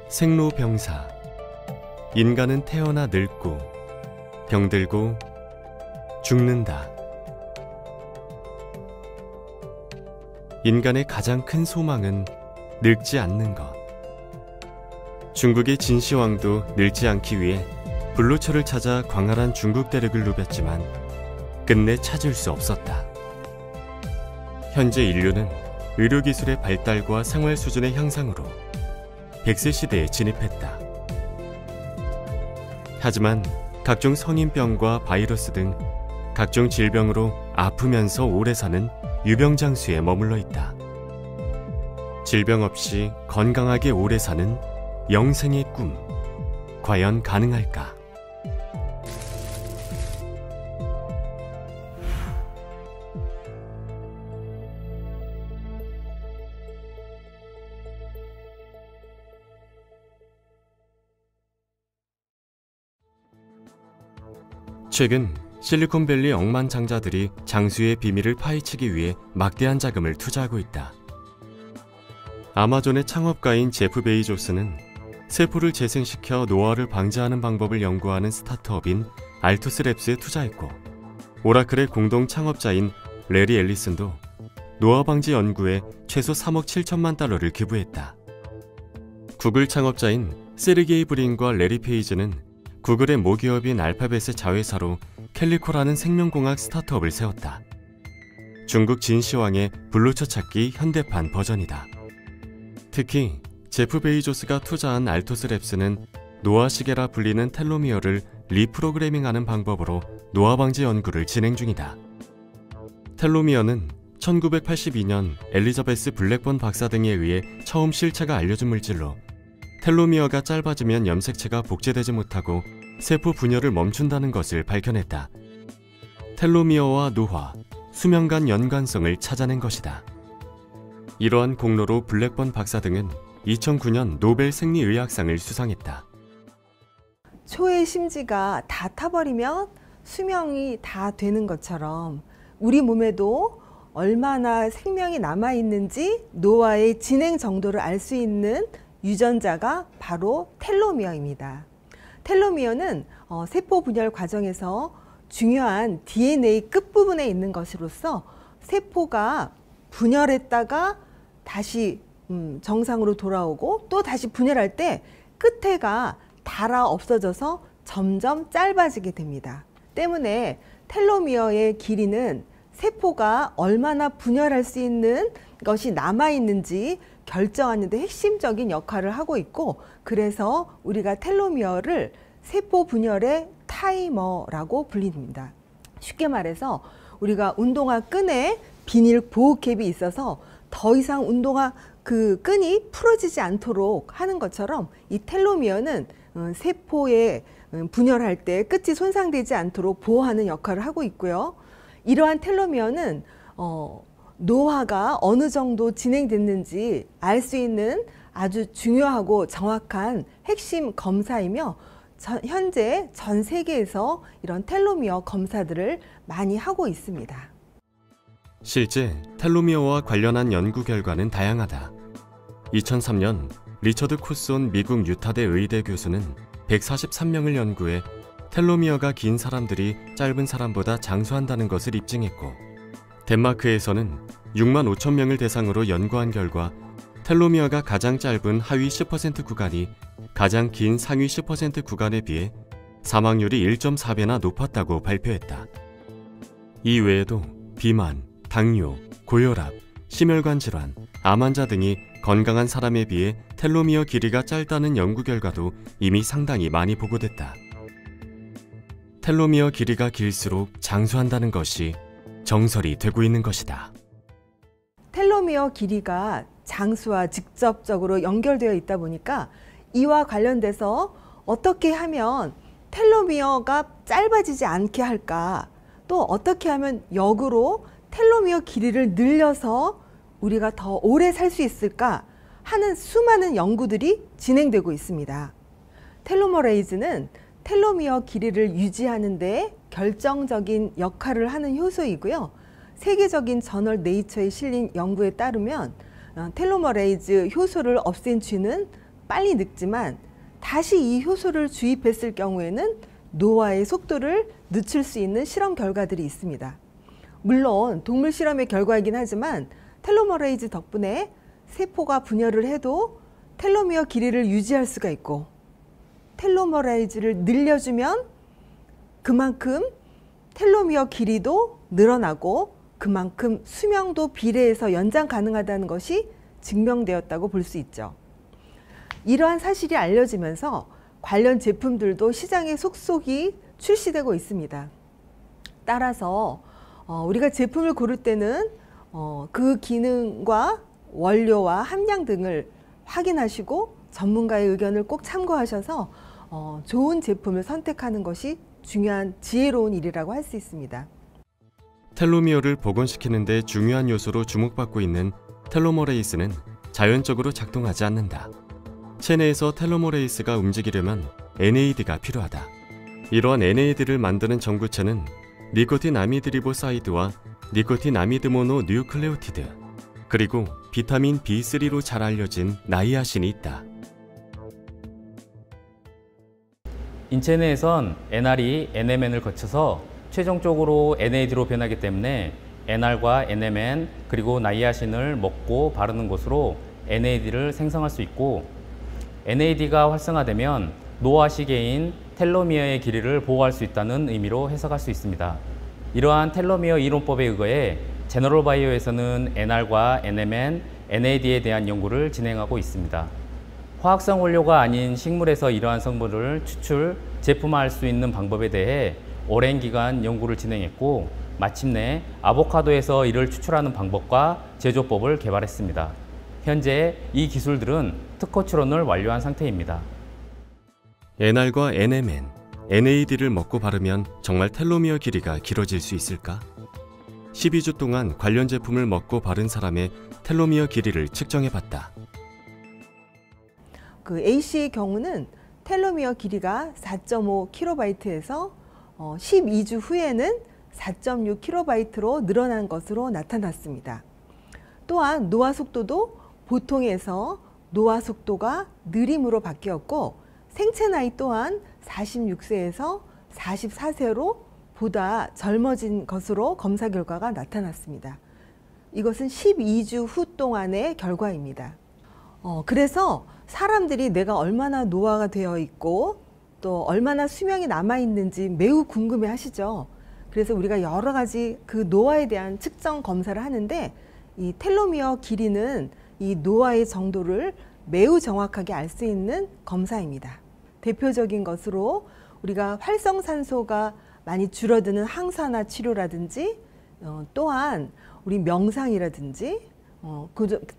생로병사. 인간은 태어나 늙고 병들고 죽는다. 인간의 가장 큰 소망은 늙지 않는 것. 중국의 진시황도 늙지 않기 위해 불로초를 찾아 광활한 중국 대륙을 누볐지만 끝내 찾을 수 없었다. 현재 인류는 의료기술의 발달과 생활 수준의 향상으로 100세 시대에 진입했다. 하지만 각종 성인병과 바이러스 등 각종 질병으로 아프면서 오래 사는 유병장수에 머물러 있다. 질병 없이 건강하게 오래 사는 영생의 꿈, 과연 가능할까? 최근 실리콘밸리 억만장자들이 장수의 비밀을 파헤치기 위해 막대한 자금을 투자하고 있다. 아마존의 창업가인 제프 베이조스는 세포를 재생시켜 노화를 방지하는 방법을 연구하는 스타트업인 알토스랩스에 투자했고, 오라클의 공동 창업자인 레리 앨리슨도 노화 방지 연구에 최소 3억 7천만 달러를 기부했다. 구글 창업자인 세르게이 브린과 레리 페이지는 구글의 모기업인 알파벳의 자회사로 캘리코라는 생명공학 스타트업을 세웠다. 중국 진시황의 불로초 찾기 현대판 버전이다. 특히 제프 베이조스가 투자한 알토스랩스는 노화시계라 불리는 텔로미어를 리프로그래밍하는 방법으로 노화 방지 연구를 진행 중이다. 텔로미어는 1982년 엘리자베스 블랙번 박사 등에 의해 처음 실체가 알려진 물질로, 텔로미어가 짧아지면 염색체가 복제되지 못하고 세포 분열을 멈춘다는 것을 밝혀냈다. 텔로미어와 노화, 수명 간 연관성을 찾아낸 것이다. 이러한 공로로 블랙번 박사 등은 2009년 노벨 생리의학상을 수상했다. 초의 심지가 다 타버리면 수명이 다 되는 것처럼 우리 몸에도 얼마나 생명이 남아있는지 노화의 진행 정도를 알 수 있는 유전자가 바로 텔로미어입니다. 텔로미어는 세포 분열 과정에서 중요한 DNA 끝부분에 있는 것으로서 세포가 분열했다가 다시 정상으로 돌아오고 또 다시 분열할 때 끝에가 닳아 없어져서 점점 짧아지게 됩니다. 때문에 텔로미어의 길이는 세포가 얼마나 분열할 수 있는 것이 남아있는지 결정하는 데 핵심적인 역할을 하고 있고, 그래서 우리가 텔로미어를 세포 분열의 타이머라고 불립니다. 쉽게 말해서 우리가 운동화 끈에 비닐 보호캡이 있어서 더 이상 운동화 그 끈이 풀어지지 않도록 하는 것처럼 이 텔로미어는 세포에 분열할 때 끝이 손상되지 않도록 보호하는 역할을 하고 있고요. 이러한 텔로미어는 노화가 어느 정도 진행됐는지 알 수 있는 아주 중요하고 정확한 핵심 검사이며, 현재 전 세계에서 이런 텔로미어 검사들을 많이 하고 있습니다. 실제 텔로미어와 관련한 연구 결과는 다양하다. 2003년 리처드 코스온 미국 유타대 의대 교수는 143명을 연구해 텔로미어가 긴 사람들이 짧은 사람보다 장수한다는 것을 입증했고, 덴마크에서는 6만 5천 명을 대상으로 연구한 결과 텔로미어가 가장 짧은 하위 10% 구간이 가장 긴 상위 10% 구간에 비해 사망률이 1.4배나 높았다고 발표했다. 이 외에도 비만, 당뇨, 고혈압, 심혈관 질환, 암 환자 등이 건강한 사람에 비해 텔로미어 길이가 짧다는 연구 결과도 이미 상당히 많이 보고됐다. 텔로미어 길이가 길수록 장수한다는 것이 정설이 되고 있는 것이다. 텔로미어 길이가 장수와 직접적으로 연결되어 있다 보니까 이와 관련돼서 어떻게 하면 텔로미어가 짧아지지 않게 할까, 또 어떻게 하면 역으로 텔로미어 길이를 늘려서 우리가 더 오래 살 수 있을까 하는 수많은 연구들이 진행되고 있습니다. 텔로머레이즈는 텔로미어 길이를 유지하는 데 결정적인 역할을 하는 효소이고요. 세계적인 저널 네이처에 실린 연구에 따르면 텔로머레이즈 효소를 없앤 쥐는 빨리 늙지만 다시 이 효소를 주입했을 경우에는 노화의 속도를 늦출 수 있는 실험 결과들이 있습니다. 물론 동물 실험의 결과이긴 하지만 텔로머레이즈 덕분에 세포가 분열을 해도 텔로미어 길이를 유지할 수가 있고, 텔로머레이즈를 늘려주면 그만큼 텔로미어 길이도 늘어나고 그만큼 수명도 비례해서 연장 가능하다는 것이 증명되었다고 볼 수 있죠. 이러한 사실이 알려지면서 관련 제품들도 시장에 속속이 출시되고 있습니다. 따라서 우리가 제품을 고를 때는 그 기능과 원료와 함량 등을 확인하시고 전문가의 의견을 꼭 참고하셔서 좋은 제품을 선택하는 것이 중요한 지혜로운 일이라고 할 수 있습니다. 텔로미어를 복원시키는 데 중요한 요소로 주목받고 있는 텔로머레이스는 자연적으로 작동하지 않는다. 체내에서 텔로머레이스가 움직이려면 NAD가 필요하다. 이러한 NAD를 만드는 전구체는 니코틴 아미드리보사이드와 니코틴 아미드 모노 뉴클레오티드, 그리고 비타민 B3로 잘 알려진 나이아신이 있다. 인체 내에선 NR이 NMN을 거쳐서 최종적으로 NAD로 변하기 때문에 NR과 NMN 그리고 나이아신을 먹고 바르는 것으로 NAD를 생성할 수 있고, NAD가 활성화되면 노화 시계인 텔로미어의 길이를 보호할 수 있다는 의미로 해석할 수 있습니다. 이러한 텔로미어 이론법에 의거해 제너럴 바이오에서는 NR과 NMN, NAD에 대한 연구를 진행하고 있습니다. 화학성 원료가 아닌 식물에서 이러한 성분을 추출, 제품화할 수 있는 방법에 대해 오랜 기간 연구를 진행했고, 마침내 아보카도에서 이를 추출하는 방법과 제조법을 개발했습니다. 현재 이 기술들은 특허 출원을 완료한 상태입니다. NR과 NMN, NAD를 먹고 바르면 정말 텔로미어 길이가 길어질 수 있을까? 12주 동안 관련 제품을 먹고 바른 사람의 텔로미어 길이를 측정해봤다. 그 A씨의 경우는 텔로미어 길이가 4.5kb에서 12주 후에는 4.6kb로 늘어난 것으로 나타났습니다. 또한 노화 속도도 보통에서 노화 속도가 느림으로 바뀌었고, 생체 나이 또한 46세에서 44세로 보다 젊어진 것으로 검사 결과가 나타났습니다. 이것은 12주 후 동안의 결과입니다. 그래서 사람들이 내가 얼마나 노화가 되어 있고 또 얼마나 수명이 남아 있는지 매우 궁금해 하시죠. 그래서 우리가 여러 가지 그 노화에 대한 측정 검사를 하는데, 이 텔로미어 길이는 이 노화의 정도를 매우 정확하게 알 수 있는 검사입니다. 대표적인 것으로 우리가 활성산소가 많이 줄어드는 항산화 치료라든지, 또한 우리 명상이라든지,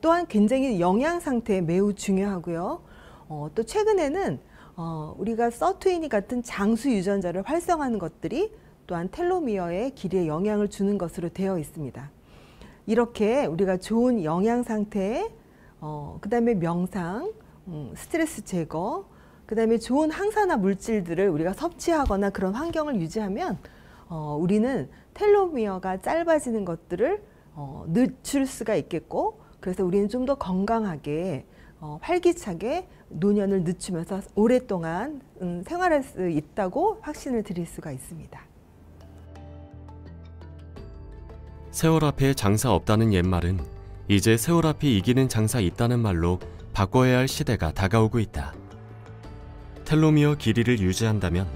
또한 굉장히 영양 상태 매우 중요하고요. 또 최근에는 우리가 서투이니 같은 장수 유전자를 활성화하는 것들이 또한 텔로미어의 길이에 영향을 주는 것으로 되어 있습니다. 이렇게 우리가 좋은 영양 상태, 그 다음에 명상, 스트레스 제거, 그 다음에 좋은 항산화 물질들을 우리가 섭취하거나 그런 환경을 유지하면 우리는 텔로미어가 짧아지는 것들을 늦출 수가 있겠고, 그래서 우리는 좀 더 건강하게 활기차게 노년을 늦추면서 오랫동안 생활할 수 있다고 확신을 드릴 수가 있습니다. 세월 앞에 장사 없다는 옛말은 이제 세월 앞이 이기는 장사 있다는 말로 바꿔야 할 시대가 다가오고 있다. 텔로미어 길이를 유지한다면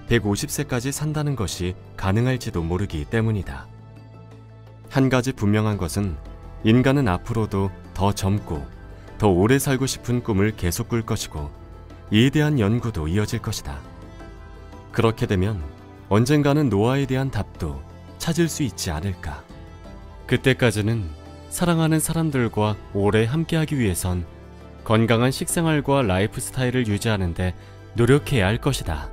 150세까지 산다는 것이 가능할지도 모르기 때문이다. 한 가지 분명한 것은 인간은 앞으로도 더 젊고 더 오래 살고 싶은 꿈을 계속 꿀 것이고, 이에 대한 연구도 이어질 것이다. 그렇게 되면 언젠가는 노화에 대한 답도 찾을 수 있지 않을까. 그때까지는 사랑하는 사람들과 오래 함께하기 위해선 건강한 식생활과 라이프 스타일을 유지하는 데 노력해야 할 것이다.